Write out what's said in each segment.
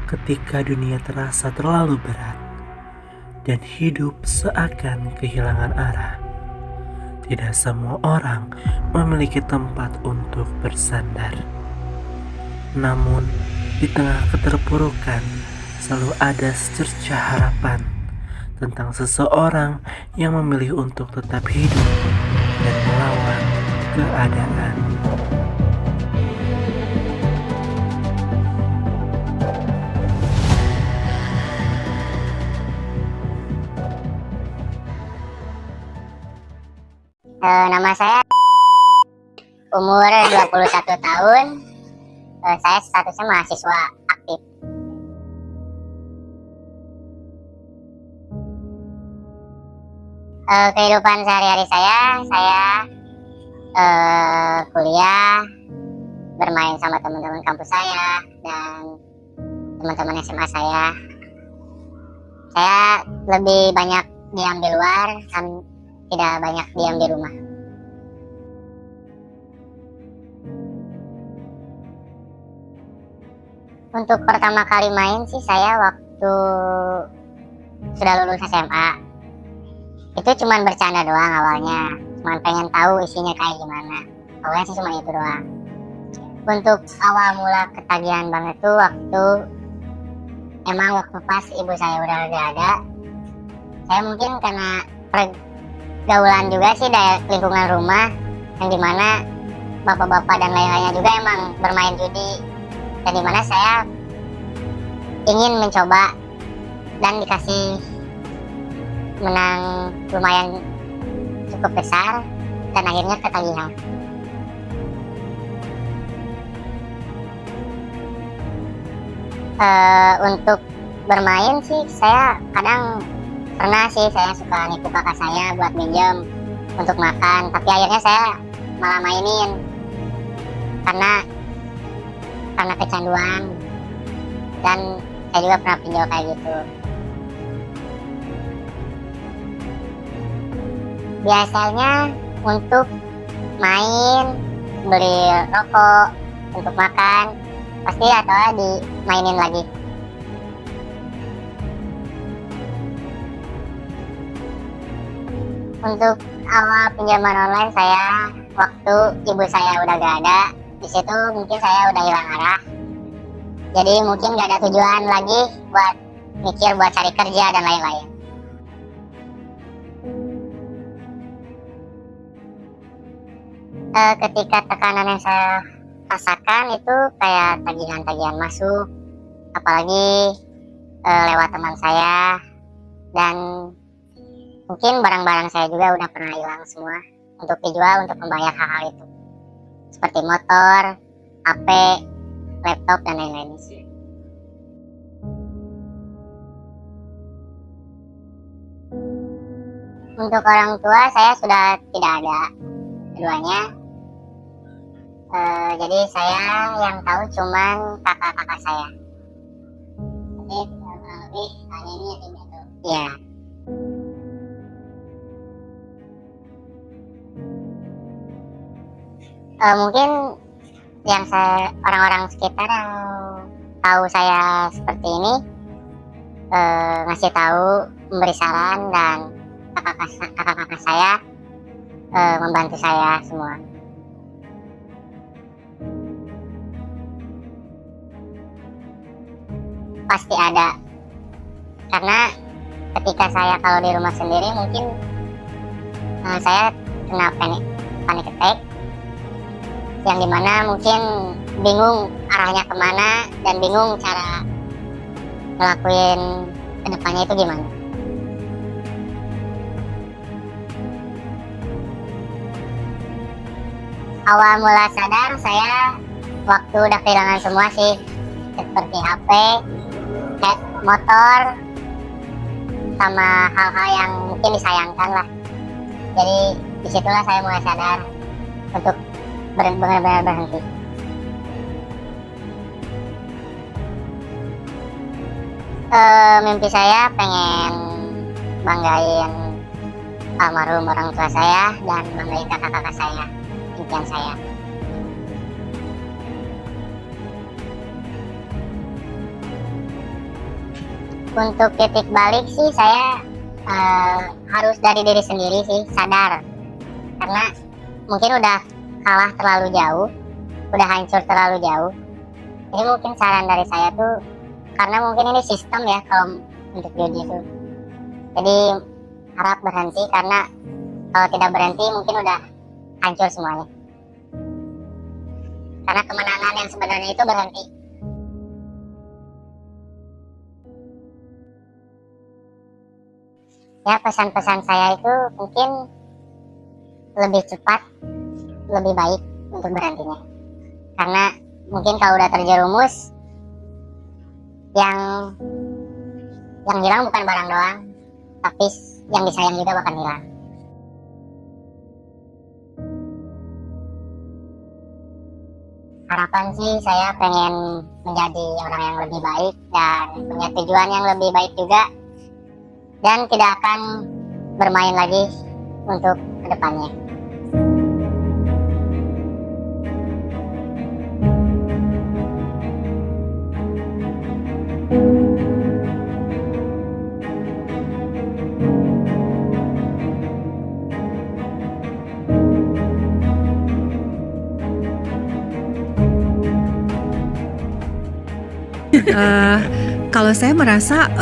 ketika dunia terasa terlalu berat dan hidup seakan kehilangan arah. Tidak semua orang memiliki tempat untuk bersandar. Namun, di tengah keterpurukan, selalu ada secercah harapan tentang seseorang yang memilih untuk tetap hidup dan melawan keadaan. Nama saya umur 21 tahun. Saya statusnya mahasiswa aktif. Kehidupan sehari-hari saya kuliah, bermain sama teman-teman kampus saya dan teman-teman SMA saya. Saya lebih banyak diam di luar dan tidak banyak diam di rumah. Untuk pertama kali main sih saya waktu sudah lulus SMA. Itu cuman bercanda doang awalnya, cuman pengen tahu isinya kayak gimana. Awalnya sih cuma itu doang. Untuk awal mula ketagihan banget tuh waktu pas ibu saya udah gak ada. Saya mungkin karena pergaulan juga sih dari lingkungan rumah, yang dimana bapak-bapak dan lain-lainnya juga emang bermain judi, dan dimana saya ingin mencoba dan dikasih menang lumayan cukup besar dan akhirnya ketagihan. Untuk bermain sih saya kadang pernah sih saya suka nipu kakak saya buat minjem untuk makan, tapi akhirnya saya malah mainin karena kecanduan, dan saya juga pernah pinjol kayak gitu. Biasanya untuk main, beli rokok, untuk makan, pasti atau dimainin lagi. Untuk awal pinjaman online saya waktu ibu saya udah gak ada, di situ mungkin saya udah hilang arah. Jadi mungkin gak ada tujuan lagi buat mikir buat cari kerja dan lain-lain. Ketika tekanan yang saya rasakan itu kayak tagihan-tagihan masuk, apalagi lewat teman saya, dan mungkin barang-barang saya juga udah pernah hilang semua untuk dijual untuk membayar hal-hal itu, seperti motor, HP, laptop, dan lain-lain. Untuk orang tua saya sudah tidak ada keduanya. Jadi saya yang tahu cuman kakak-kakak saya. Jadi lebih hanya ini yatim piatu. Iya. Mungkin yang orang-orang sekitar yang tahu saya seperti ini ngasih tahu, memberi saran, dan kakak-kakak saya membantu saya semua. Pasti ada, karena ketika saya kalau di rumah sendiri mungkin saya kena panic attack, yang dimana mungkin bingung arahnya kemana dan bingung cara ngelakuin kedepannya itu gimana. Awal mula sadar saya waktu udah kehilangan semua sih, seperti HP, motor, sama hal-hal yang mungkin disayangkan lah. Jadi disitulah saya mulai sadar untuk benar-benar berhenti. Mimpi saya pengen banggain almarhum orang tua saya dan banggain kakak-kakak saya, impian saya. Untuk titik balik sih saya harus dari diri sendiri sih, sadar. Karena mungkin udah kalah terlalu jauh, udah hancur terlalu jauh. Jadi mungkin saran dari saya tuh, karena mungkin ini sistem ya kalau untuk judi itu. Jadi harap berhenti, karena kalau tidak berhenti mungkin udah hancur semuanya. Karena kemenangan yang sebenarnya itu berhenti. Ya, pesan-pesan saya itu mungkin lebih cepat, lebih baik untuk berhentinya. Karena mungkin kalau udah terjerumus, yang hilang bukan barang doang, tapi yang disayang juga bakal hilang. Harapan sih saya pengen menjadi orang yang lebih baik dan punya tujuan yang lebih baik juga, dan tidak akan bermain lagi untuk kedepannya. Kalau saya merasa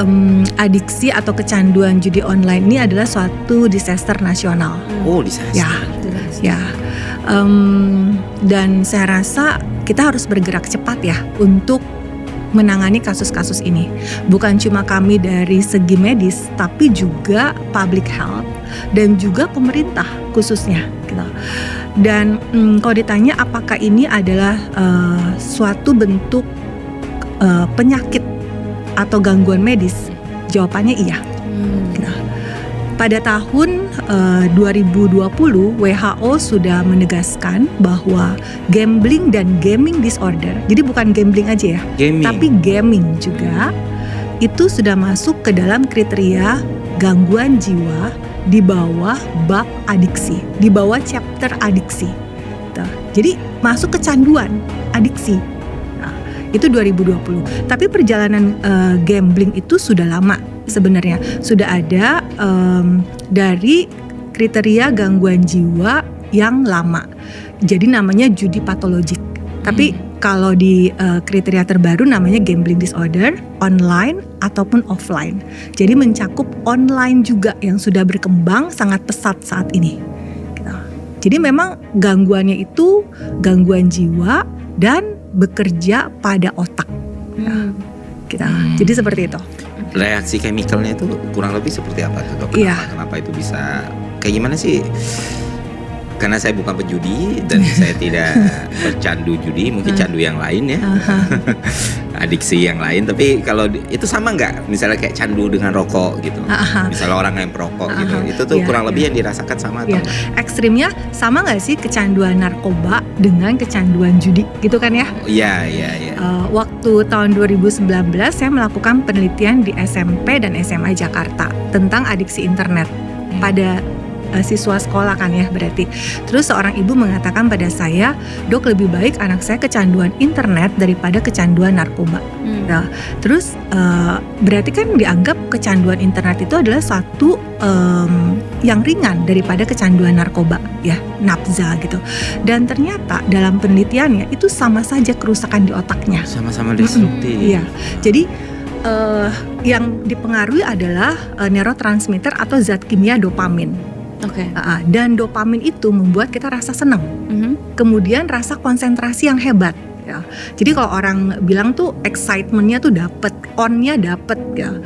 adiksi atau kecanduan judi online ini adalah suatu disaster nasional. Oh, disaster. Ya. Dan saya rasa kita harus bergerak cepat ya untuk menangani kasus-kasus ini. Bukan cuma kami dari segi medis, tapi juga public health dan juga pemerintah khususnya. Gitu. Dan kalau ditanya apakah ini adalah suatu bentuk penyakit atau gangguan medis, jawabannya iya. Nah, pada tahun 2020 WHO sudah menegaskan bahwa gambling dan gaming disorder, jadi bukan gambling aja ya, tapi gaming juga, itu sudah masuk ke dalam kriteria gangguan jiwa di bawah bab adiksi, di bawah chapter adiksi. Jadi masuk kecanduan adiksi. Itu 2020. Tapi perjalanan gambling itu sudah lama sebenarnya. Sudah ada dari kriteria gangguan jiwa yang lama. Jadi namanya judi patologik. Tapi kalau di kriteria terbaru namanya gambling disorder, online ataupun offline. Jadi mencakup online juga yang sudah berkembang sangat pesat saat ini. Jadi memang gangguannya itu gangguan jiwa dan bekerja pada otak. Jadi seperti itu. Reaksi chemicalnya itu kurang lebih seperti apa tuh, dok? Kenapa itu bisa kayak gimana sih? Karena saya bukan pejudi dan saya tidak bercandu judi, mungkin candu yang lain ya, adiksi yang lain. Tapi kalau itu sama nggak? Misalnya kayak candu dengan rokok gitu, misalnya orang yang perokok gitu, itu tuh kurang lebih yang dirasakan sama atau ekstrimnya sama nggak sih kecanduan narkoba dengan kecanduan judi gitu kan ya? Iya. Waktu tahun 2019 saya melakukan penelitian di SMP dan SMA Jakarta tentang adiksi internet pada siswa sekolah kan ya berarti. Terus seorang ibu mengatakan pada saya, "Dok, lebih baik anak saya kecanduan internet daripada kecanduan narkoba." Nah, terus berarti kan dianggap kecanduan internet itu adalah suatu yang ringan daripada kecanduan narkoba ya, nafza gitu. Dan ternyata dalam penelitiannya itu sama saja kerusakan di otaknya. Sama-sama destruktif. Iya. Jadi yang dipengaruhi adalah neurotransmitter atau zat kimia dopamin. Dan dopamin itu membuat kita rasa senang, kemudian rasa konsentrasi yang hebat. Ya. Jadi kalau orang bilang tuh excitementnya tuh dapet, onnya dapet ya.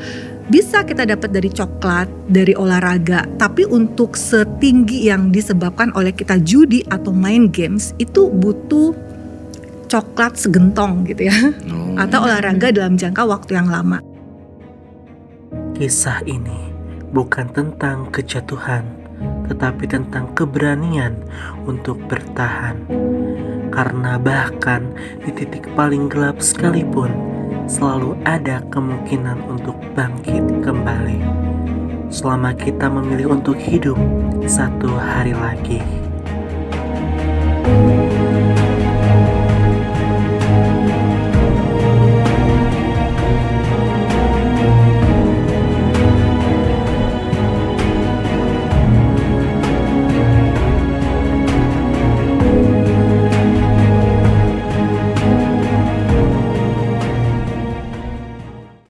Bisa kita dapat dari coklat, dari olahraga, tapi untuk setinggi yang disebabkan oleh kita judi atau main games itu butuh coklat segentong gitu ya, atau olahraga dalam jangka waktu yang lama. Kisah ini bukan tentang kejatuhan, tetapi tentang keberanian untuk bertahan. Karena bahkan di titik paling gelap sekalipun, selalu ada kemungkinan untuk bangkit kembali. Selama kita memilih untuk hidup satu hari lagi.